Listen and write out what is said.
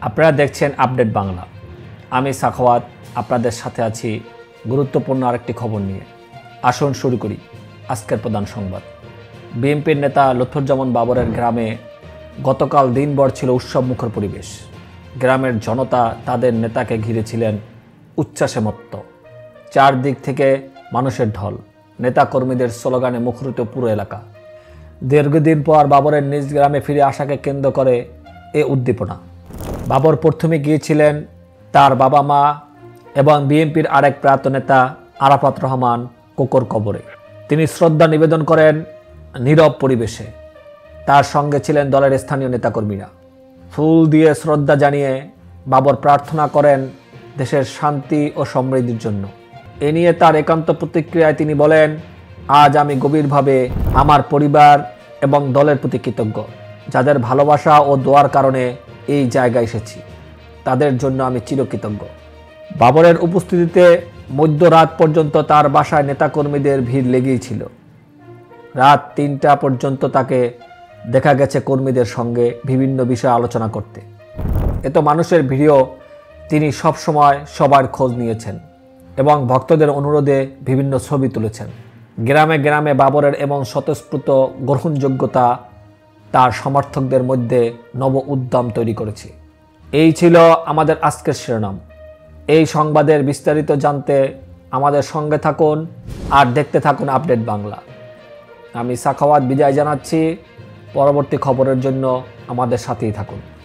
আপনারা দেখছেন আপডেট বাংলা। আমি সাখাওয়াত আপনাদের সাথে আছি গুরুত্বপূর্ণ আরেকটি খবর নিয়ে। আসুন শুরু করি আজকের প্রধান সংবাদ। বিএনপির নেতা লুৎফুজ্জামান বাবরের গ্রামে গতকাল দিনভর ছিল উৎসবমুখর পরিবেশ। গ্রামের জনতা তাদের নেতাকে ঘিরেছিলেন উচ্ছ্বাসে মত্ত। চারদিক থেকে মানুষের ঢল, নেতাকর্মীদের স্লোগানে মুখরিত পুরো এলাকা। দীর্ঘদিন পর বাবরের নিজ গ্রামে ফিরে আসাকে কেন্দ্র করে এ উদ্দীপনা। বাবর প্রথমে গিয়েছিলেন তার বাবা মা এবং বিএনপির আরেক প্রয়াত নেতা আরাফাত রহমান কোকর কবরে। তিনি শ্রদ্ধা নিবেদন করেন নীরব পরিবেশে। তার সঙ্গে ছিলেন দলের স্থানীয় নেতাকর্মীরা। ফুল দিয়ে শ্রদ্ধা জানিয়ে বাবর প্রার্থনা করেন দেশের শান্তি ও সমৃদ্ধির জন্য। এ নিয়ে তার একান্ত প্রতিক্রিয়ায় তিনি বলেন, আজ আমি গভীরভাবে আমার পরিবার এবং দলের প্রতি কৃতজ্ঞ, যাদের ভালোবাসা ও দোয়ার কারণে এই জায়গায় এসেছি। তাদের জন্য আমি চিরকৃতজ্ঞ। বাবরের উপস্থিতিতে মধ্যরাত পর্যন্ত তার বাসায় নেতাকর্মীদের ভিড় লেগেই ছিল। রাত ৩টা পর্যন্ত তাকে দেখা গেছে কর্মীদের সঙ্গে বিভিন্ন বিষয়ে আলোচনা করতে। এত মানুষের ভিড়েও তিনি সবসময় সবার খোঁজ নিয়েছেন এবং ভক্তদের অনুরোধে বিভিন্ন ছবি তুলেছেন। গ্রামে গ্রামে বাবরের এবং স্বতঃস্ফূর্ত গ্রহণযোগ্যতা তার সমর্থকদের মধ্যে নব উদ্যম তৈরি করেছে। এই ছিল আমাদের আজকের শিরোনাম। এই সংবাদের বিস্তারিত জানতে আমাদের সঙ্গে থাকুন আর দেখতে থাকুন আপডেট বাংলা। আমি সাখাওয়াত বিদায় জানাচ্ছি। পরবর্তী খবরের জন্য আমাদের সাথেই থাকুন।